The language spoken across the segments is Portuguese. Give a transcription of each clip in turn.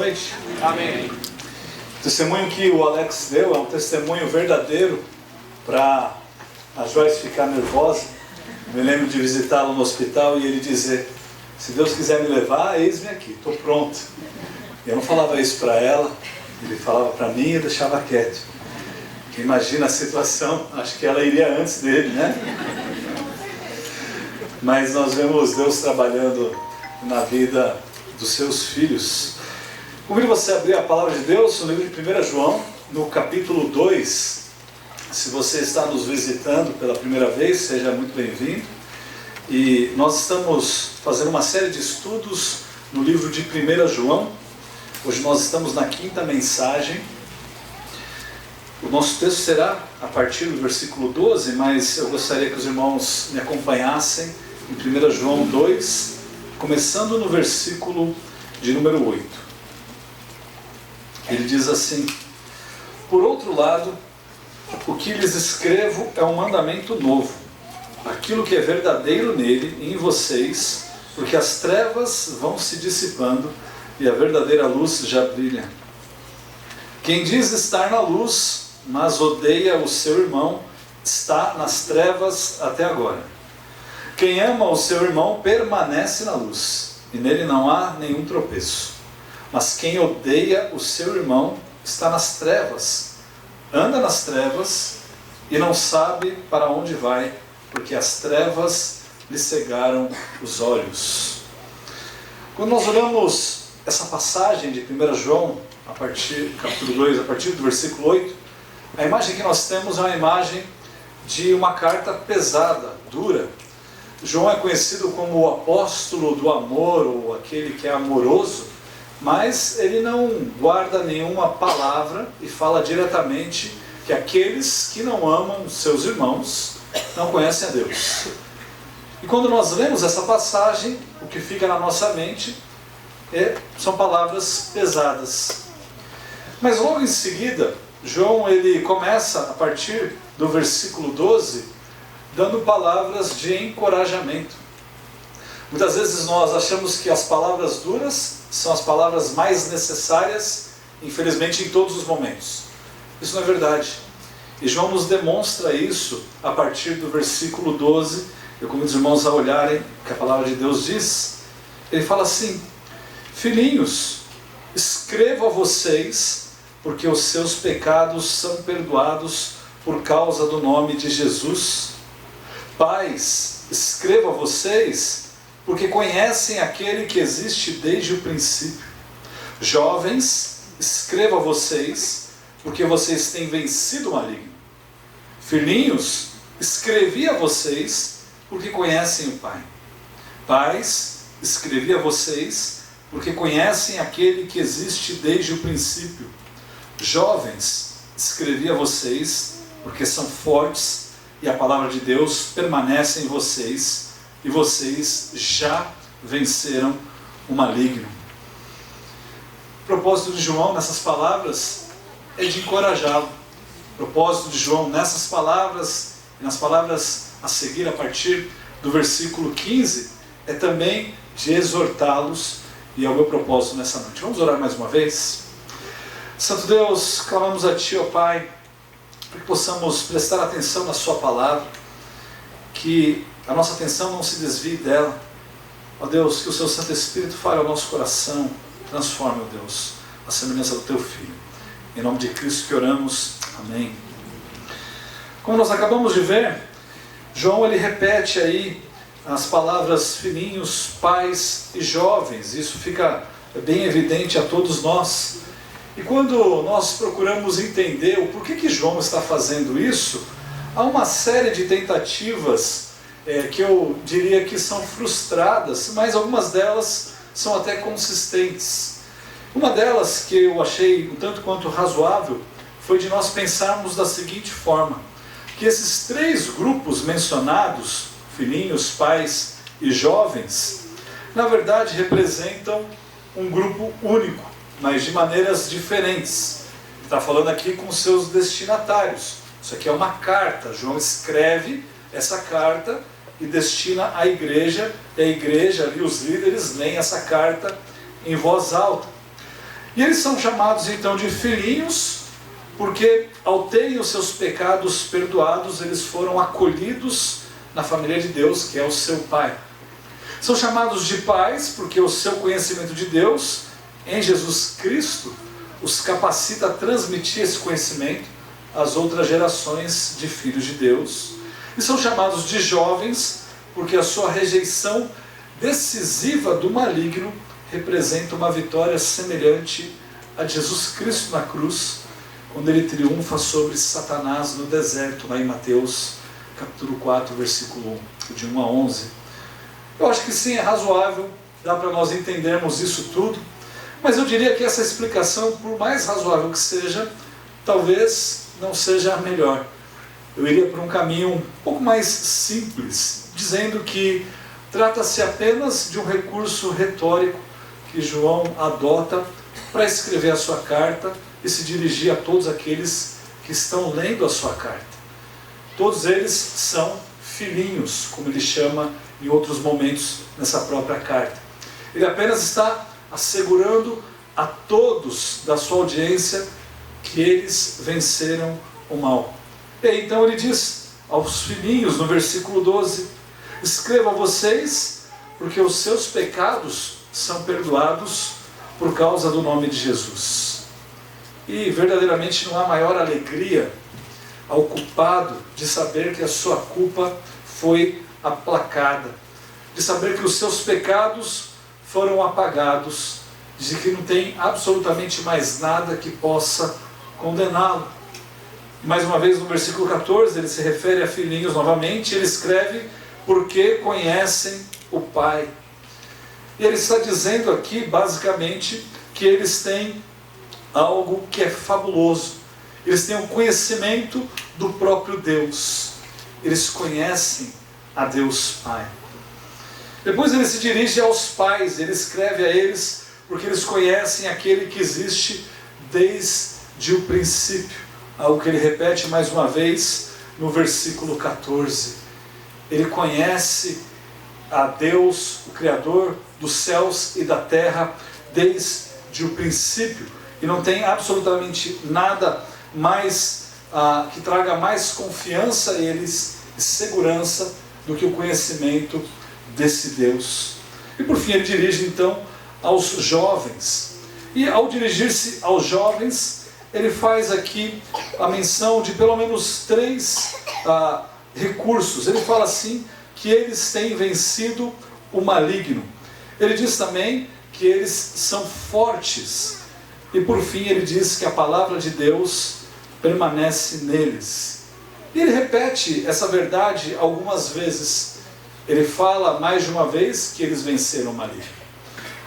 noite. Amém. O testemunho que o Alex deu é um testemunho verdadeiro para a Joyce ficar nervosa. Me lembro de visitá-lo no hospital e ele dizer: se Deus quiser me levar, eis-me aqui, estou pronto. Eu não falava isso para ela, ele falava para mim e deixava quieto. Porque imagina a situação, acho que ela iria antes dele, né? Mas nós vemos Deus trabalhando na vida dos seus filhos. Convido você a abrir a palavra de Deus no livro de 1 João, no capítulo 2. Se você está nos visitando pela primeira vez, seja muito bem-vindo. E nós estamos fazendo uma série de estudos no livro de 1 João. Hoje nós estamos na quinta mensagem. O nosso texto será a partir do versículo 12, mas eu gostaria que os irmãos me acompanhassem em 1 João 2, começando no versículo de número 8. Ele diz assim: por outro lado, o que lhes escrevo é um mandamento novo, aquilo que é verdadeiro nele e em vocês, porque as trevas vão se dissipando e a verdadeira luz já brilha. Quem diz estar na luz, mas odeia o seu irmão, está nas trevas até agora. Quem ama o seu irmão permanece na luz, e nele não há nenhum tropeço. Mas quem odeia o seu irmão está nas trevas, anda nas trevas e não sabe para onde vai, porque as trevas lhe cegaram os olhos. Quando nós olhamos essa passagem de 1 João, capítulo 2, a partir do versículo 8, a imagem que nós temos é uma imagem de uma carta pesada, dura. João é conhecido como o apóstolo do amor, ou aquele que é amoroso, mas ele não guarda nenhuma palavra e fala diretamente que aqueles que não amam seus irmãos não conhecem a Deus. E quando nós lemos essa passagem, o que fica na nossa mente são palavras pesadas. Mas logo em seguida, João ele começa a partir do versículo 12, dando palavras de encorajamento. Muitas vezes nós achamos que as palavras duras são as palavras mais necessárias, infelizmente, em todos os momentos. Isso não é verdade. E João nos demonstra isso a partir do versículo 12. Eu convido os irmãos a olharem o que a palavra de Deus diz. Ele fala assim: filhinhos, escrevo a vocês, porque os seus pecados são perdoados por causa do nome de Jesus. Pais, escrevo a vocês, porque conhecem aquele que existe desde o princípio. Jovens, escrevo a vocês, porque vocês têm vencido o maligno. Filhinhos, escrevi a vocês, porque conhecem o Pai. Pais, escrevi a vocês, porque conhecem aquele que existe desde o princípio. Jovens, escrevi a vocês, porque são fortes e a palavra de Deus permanece em vocês, e vocês já venceram o maligno. O propósito de João nessas palavras é de encorajá-lo. O propósito de João nessas palavras e nas palavras a seguir a partir do versículo 15 é também de exortá-los, e é o meu propósito nessa noite. Vamos orar mais uma vez? Santo Deus, clamamos a Ti, ó Pai, para que possamos prestar atenção na Sua palavra, que a nossa atenção não se desvie dela. Ó Deus, que o Seu Santo Espírito fale ao nosso coração, transforme, ó Deus, a semelhança do Teu Filho. Em nome de Cristo que oramos. Amém. Como nós acabamos de ver, João ele repete aí as palavras filhinhos, pais e jovens. Isso fica bem evidente a todos nós. E quando nós procuramos entender o porquê que João está fazendo isso, há uma série de tentativas que eu diria que são frustradas, mas algumas delas são até consistentes. Uma delas que eu achei um tanto quanto razoável foi de nós pensarmos da seguinte forma: que esses três grupos mencionados, filhinhos, pais e jovens, na verdade representam um grupo único, mas de maneiras diferentes. Ele está falando aqui com seus destinatários. Isso aqui é uma carta. João escreve essa carta e destina à igreja, e a igreja ali, os líderes, leem essa carta em voz alta. E eles são chamados então de filhinhos, porque ao terem os seus pecados perdoados, eles foram acolhidos na família de Deus, que é o seu Pai. São chamados de pais, porque o seu conhecimento de Deus, em Jesus Cristo, os capacita a transmitir esse conhecimento às outras gerações de filhos de Deus. E são chamados de jovens, porque a sua rejeição decisiva do maligno representa uma vitória semelhante a Jesus Cristo na cruz, quando ele triunfa sobre Satanás no deserto, lá em Mateus capítulo 4, versículo 1, de 1 a 11. Eu acho que sim, é razoável, dá para nós entendermos isso tudo, mas eu diria que essa explicação, por mais razoável que seja, talvez não seja a melhor. Eu iria por um caminho um pouco mais simples, dizendo que trata-se apenas de um recurso retórico que João adota para escrever a sua carta e se dirigir a todos aqueles que estão lendo a sua carta. Todos eles são filhinhos, como ele chama em outros momentos nessa própria carta. Ele apenas está assegurando a todos da sua audiência que eles venceram o mal. E aí, então ele diz aos filhinhos no versículo 12: escrevo a vocês porque os seus pecados são perdoados por causa do nome de Jesus. E verdadeiramente não há maior alegria ao culpado de saber que a sua culpa foi aplacada, de saber que os seus pecados foram apagados, de que não tem absolutamente mais nada que possa condená-lo. Mais uma vez no versículo 14 ele se refere a filhinhos novamente, ele escreve porque conhecem o Pai. E ele está dizendo aqui basicamente que eles têm algo que é fabuloso. Eles têm o conhecimento do próprio Deus. Eles conhecem a Deus Pai. Depois ele se dirige aos pais, ele escreve a eles porque eles conhecem aquele que existe desde o princípio. Algo que ele repete mais uma vez no versículo 14. Ele conhece a Deus, o Criador dos céus e da terra, desde o princípio. E não tem absolutamente nada mais que traga mais confiança a eles e segurança do que o conhecimento desse Deus. E por fim ele dirige então aos jovens. E ao dirigir-se aos jovens, ele faz aqui a menção de pelo menos 3 recursos. Ele fala assim que eles têm vencido o maligno. Ele diz também que eles são fortes. E por fim ele diz que a palavra de Deus permanece neles. E ele repete essa verdade algumas vezes. Ele fala mais de uma vez que eles venceram o maligno.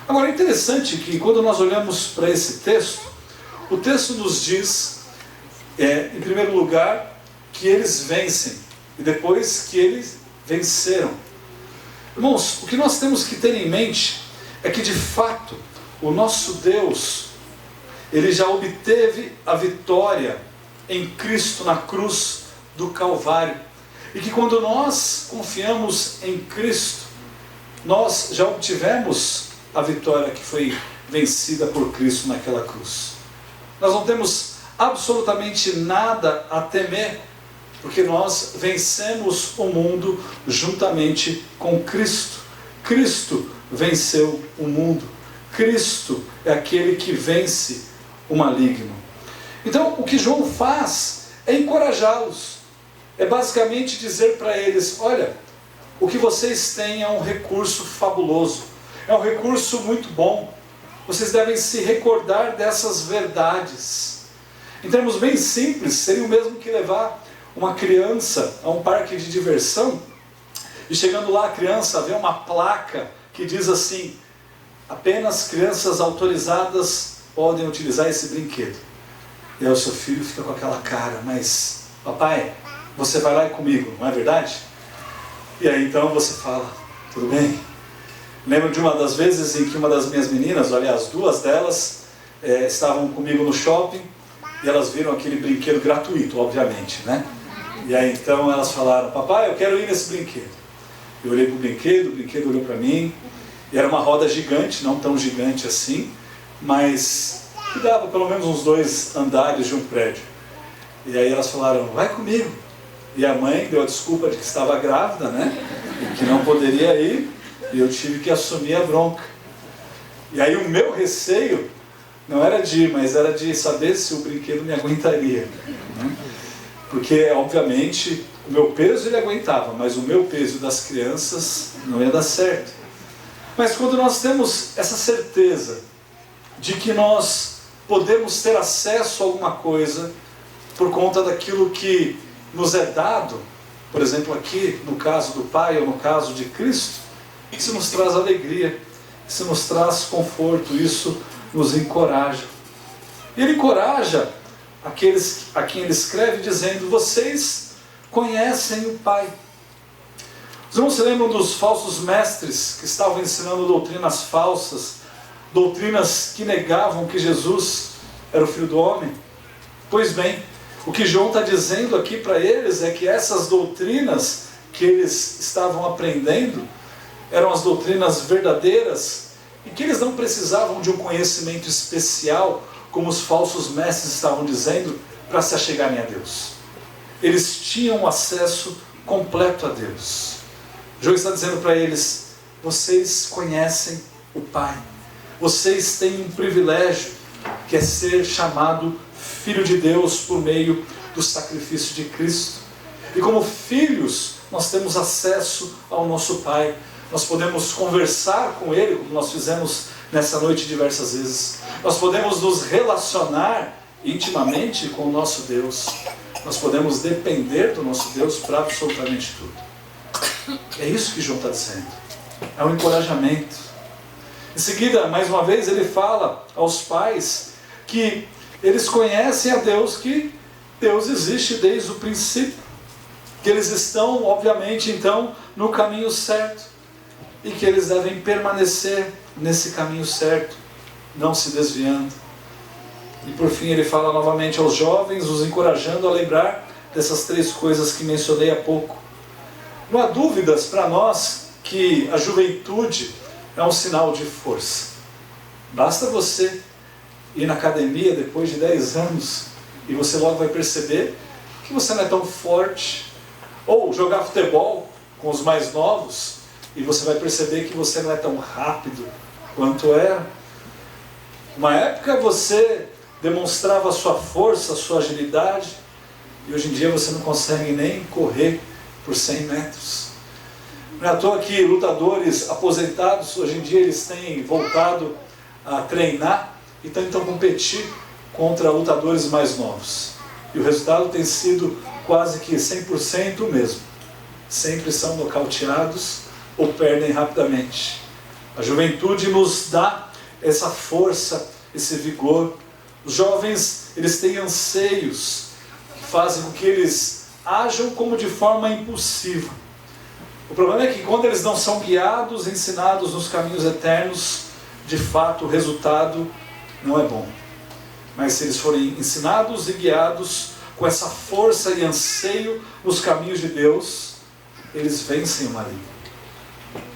Agora é interessante que quando nós olhamos para esse texto, o texto nos diz, em primeiro lugar, que eles vencem. E depois que eles venceram. Irmãos, o que nós temos que ter em mente é que de fato o nosso Deus, ele já obteve a vitória em Cristo na cruz do Calvário. E que quando nós confiamos em Cristo, nós já obtivemos a vitória que foi vencida por Cristo naquela cruz. Nós não temos absolutamente nada a temer, porque nós vencemos o mundo juntamente com Cristo. Cristo venceu o mundo. Cristo é aquele que vence o maligno. Então, o que João faz é encorajá-los. É basicamente dizer para eles: olha, o que vocês têm é um recurso fabuloso. É um recurso muito bom. Vocês devem se recordar dessas verdades. Em termos bem simples, seria o mesmo que levar uma criança a um parque de diversão e chegando lá a criança vê uma placa que diz assim: apenas crianças autorizadas podem utilizar esse brinquedo. E aí o seu filho fica com aquela cara: mas papai, você vai lá comigo, não é verdade? E aí então você fala: tudo bem. Lembro de uma das vezes em que uma das minhas meninas, aliás 2 delas, estavam comigo no shopping e elas viram aquele brinquedo gratuito, obviamente, né? E aí então elas falaram: papai, eu quero ir nesse brinquedo. Eu olhei para o brinquedo olhou para mim, e era uma roda gigante, não tão gigante assim, mas que dava pelo menos uns 2 andares de um prédio. E aí elas falaram, vai comigo. E a mãe deu a desculpa de que estava grávida, né? E que não poderia ir, e eu tive que assumir a bronca. E aí o meu receio não era de ir, mas era de saber se o brinquedo me aguentaria, né? Porque, obviamente, o meu peso ele aguentava, mas o meu peso das crianças não ia dar certo. Mas quando nós temos essa certeza de que nós podemos ter acesso a alguma coisa por conta daquilo que nos é dado, por exemplo aqui, no caso do Pai ou no caso de Cristo, isso nos traz alegria, isso nos traz conforto, isso nos encoraja. E ele encoraja aqueles a quem ele escreve dizendo, vocês conhecem o Pai. Os irmãos se lembram dos falsos mestres que estavam ensinando doutrinas falsas, doutrinas que negavam que Jesus era o Filho do Homem? Pois bem, o que João está dizendo aqui para eles é que essas doutrinas que eles estavam aprendendo eram as doutrinas verdadeiras e que eles não precisavam de um conhecimento especial, como os falsos mestres estavam dizendo, para se achegarem a Deus. Eles tinham acesso completo a Deus. João está dizendo para eles, vocês conhecem o Pai. Vocês têm um privilégio, que é ser chamado Filho de Deus por meio do sacrifício de Cristo. E como filhos, nós temos acesso ao nosso Pai. Nós podemos conversar com Ele, como nós fizemos nessa noite diversas vezes. Nós podemos nos relacionar intimamente com o nosso Deus. Nós podemos depender do nosso Deus para absolutamente tudo. É isso que João está dizendo. É um encorajamento. Em seguida, mais uma vez, ele fala aos pais que eles conhecem a Deus, que Deus existe desde o princípio. Que eles estão, obviamente, então, no caminho certo. E que eles devem permanecer nesse caminho certo, não se desviando. E por fim ele fala novamente aos jovens, os encorajando a lembrar dessas 3 coisas que mencionei há pouco. Não há dúvidas para nós que a juventude é um sinal de força. Basta você ir na academia depois de 10 anos e você logo vai perceber que você não é tão forte. Ou jogar futebol com os mais novos e você vai perceber que você não é tão rápido quanto era. Uma época você demonstrava a sua força, a sua agilidade, e hoje em dia você não consegue nem correr por 100 metros. Não é à toa que lutadores aposentados, hoje em dia eles têm voltado a treinar e tentam competir contra lutadores mais novos. E o resultado tem sido quase que 100% o mesmo. Sempre são nocauteados ou perdem rapidamente. A juventude nos dá essa força, esse vigor. Os jovens, eles têm anseios que fazem com que eles ajam como de forma impulsiva. O problema é que quando eles não são guiados, ensinados nos caminhos eternos, de fato o resultado não é bom. Mas se eles forem ensinados e guiados com essa força e anseio nos caminhos de Deus, eles vencem o maligno.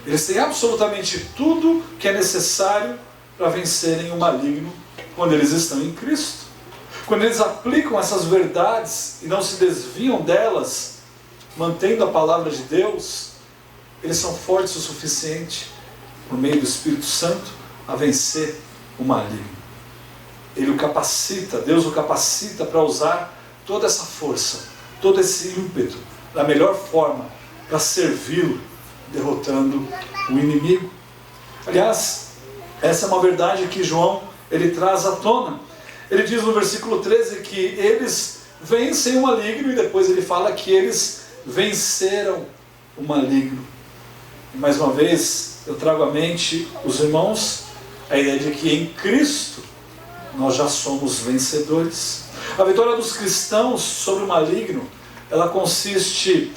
Eles têm absolutamente tudo que é necessário para vencerem o maligno quando eles estão em Cristo. Quando eles aplicam essas verdades e não se desviam delas, mantendo a palavra de Deus, eles são fortes o suficiente, por meio do Espírito Santo, a vencer o maligno. Ele o capacita, Deus o capacita para usar toda essa força, todo esse ímpeto, da melhor forma, para servi-lo, derrotando o inimigo. Aliás, essa é uma verdade que João ele traz à tona. Ele diz no versículo 13 que eles vencem o maligno, e depois ele fala que eles venceram o maligno. E mais uma vez eu trago à mente os irmãos a ideia de que em Cristo nós já somos vencedores. A vitória dos cristãos sobre o maligno, ela consiste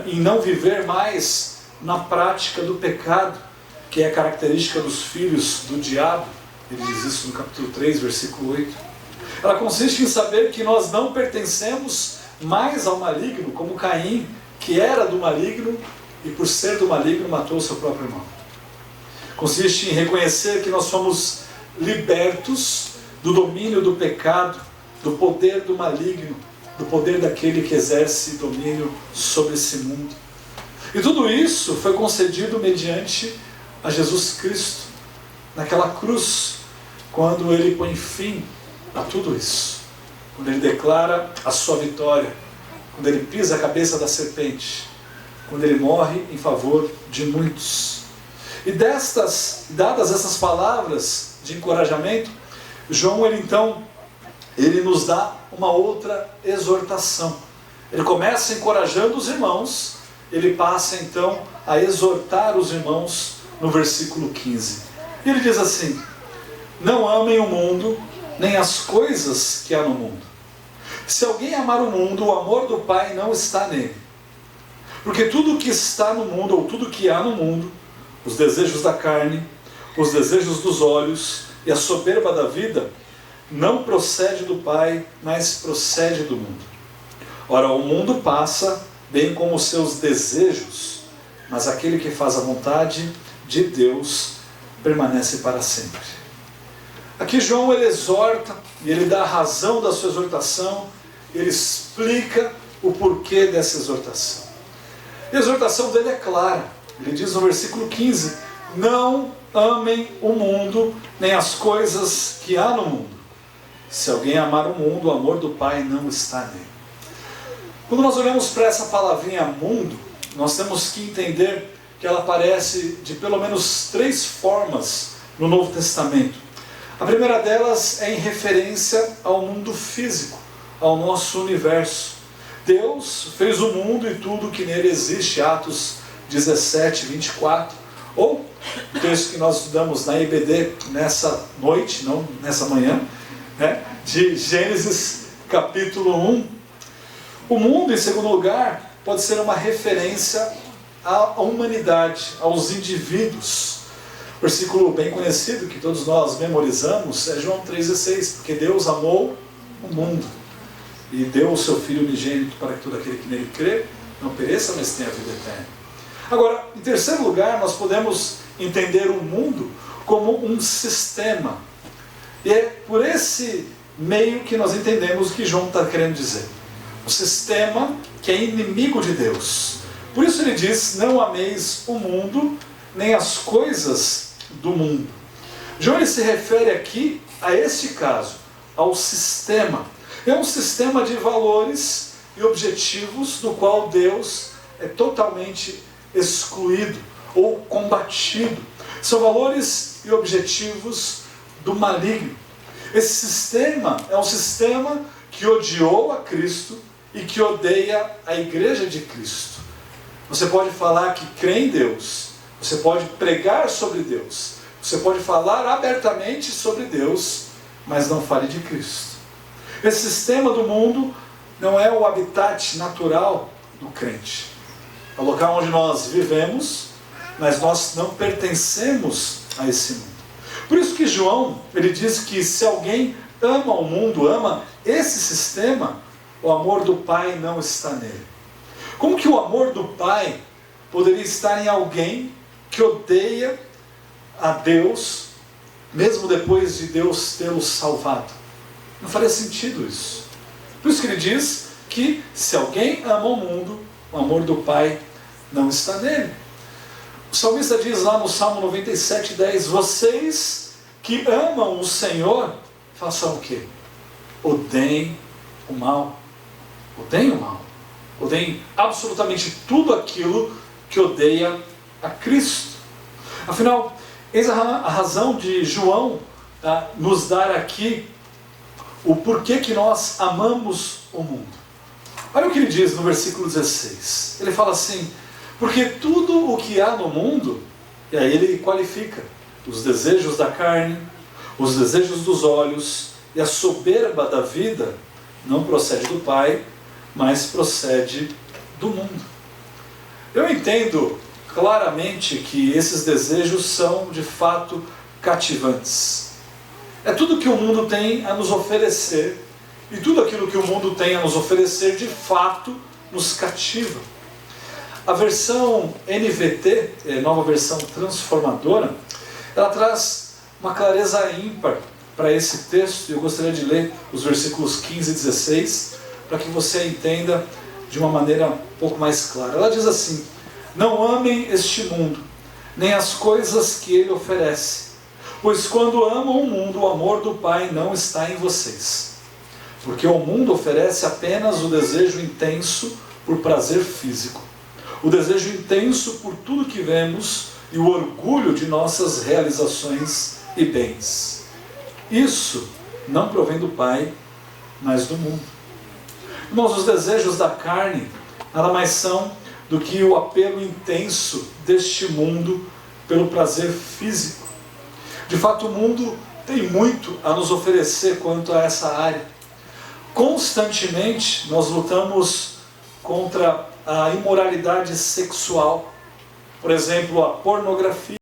em não viver mais na prática do pecado, que é a característica dos filhos do diabo. Ele diz isso no capítulo 3, versículo 8. Ela consiste em saber que nós não pertencemos mais ao maligno, como Caim, que era do maligno e por ser do maligno matou o seu próprio irmão. Consiste em reconhecer que nós somos libertos do domínio do pecado, do poder do maligno, do poder daquele que exerce domínio sobre esse mundo. E tudo isso foi concedido mediante a Jesus Cristo, naquela cruz, quando ele põe fim a tudo isso, quando ele declara a sua vitória, quando ele pisa a cabeça da serpente, quando ele morre em favor de muitos. E dadas essas palavras de encorajamento, João ele nos dá uma outra exortação. Ele começa encorajando os irmãos, ele passa então a exortar os irmãos no versículo 15. E ele diz assim: não amem o mundo, nem as coisas que há no mundo. Se alguém amar o mundo, o amor do Pai não está nele. Porque tudo o que está no mundo, ou tudo o que há no mundo, os desejos da carne, os desejos dos olhos e a soberba da vida, não procede do Pai, mas procede do mundo. Ora, o mundo passa, bem como os seus desejos, mas aquele que faz a vontade de Deus permanece para sempre. Aqui João ele exorta, e ele dá a razão da sua exortação, ele explica o porquê dessa exortação. E a exortação dele é clara. Ele diz no versículo 15: não amem o mundo, nem as coisas que há no mundo. Se alguém amar o mundo, o amor do Pai não está nele. Quando nós olhamos para essa palavrinha mundo, nós temos que entender que ela aparece de pelo menos 3 formas no Novo Testamento. A primeira delas é em referência ao mundo físico, ao nosso universo. Deus fez o mundo e tudo que nele existe, Atos 17, 24, ou o texto que nós estudamos na IBD nessa noite, não nessa manhã, de Gênesis capítulo 1. O mundo, em segundo lugar, pode ser uma referência à humanidade, aos indivíduos. Versículo bem conhecido, que todos nós memorizamos, é João 3,16, porque Deus amou o mundo e deu o seu Filho unigênito para que todo aquele que nele crê não pereça, mas tenha a vida eterna. Agora, em terceiro lugar, nós podemos entender o mundo como um sistema. E é por esse meio que nós entendemos o que João está querendo dizer. Um sistema que é inimigo de Deus. Por isso ele diz: não ameis o mundo, nem as coisas do mundo. João ele se refere aqui a este caso, ao sistema. É um sistema de valores e objetivos do qual Deus é totalmente excluído ou combatido. São valores e objetivos do maligno. Esse sistema é um sistema que odiou a Cristo e que odeia a igreja de Cristo. Você pode falar que crê em Deus, você pode pregar sobre Deus, você pode falar abertamente sobre Deus, mas não fale de Cristo. Esse sistema do mundo não é o habitat natural do crente. É o local onde nós vivemos, mas nós não pertencemos a esse mundo. Por isso que João, ele diz que se alguém ama o mundo, ama esse sistema, o amor do Pai não está nele. Como que o amor do Pai poderia estar em alguém que odeia a Deus, mesmo depois de Deus tê-lo salvado? Não faria sentido isso. Por isso que ele diz que se alguém ama o mundo, o amor do Pai não está nele. O salmista diz lá no Salmo 97, 10: vocês que amam o Senhor, façam o quê? Odeiem o mal. Odeiem o mal. Odeiem absolutamente tudo aquilo que odeia a Cristo. Afinal, eis a razão de João nos dar aqui o porquê que nós amamos o mundo. Olha o que ele diz no versículo 16. Ele fala assim: porque tudo o que há no mundo, e aí ele qualifica os desejos da carne, os desejos dos olhos e a soberba da vida, não procede do Pai, mas procede do mundo. Eu entendo claramente que esses desejos são de fato cativantes. É tudo que o mundo tem a nos oferecer, e tudo aquilo que o mundo tem a nos oferecer de fato nos cativa. A versão NVT, nova versão transformadora, ela traz uma clareza ímpar para esse texto, e eu gostaria de ler os versículos 15 e 16, para que você entenda de uma maneira um pouco mais clara. Ela diz assim: não amem este mundo, nem as coisas que ele oferece, pois quando amam o mundo, o amor do Pai não está em vocês. Porque o mundo oferece apenas o desejo intenso por prazer físico, o desejo intenso por tudo que vemos e o orgulho de nossas realizações e bens. Isso não provém do Pai, mas do mundo. Irmãos, os desejos da carne nada mais são do que o apelo intenso deste mundo pelo prazer físico. De fato, o mundo tem muito a nos oferecer quanto a essa área. Constantemente nós lutamos contra a imoralidade sexual, por exemplo, a pornografia.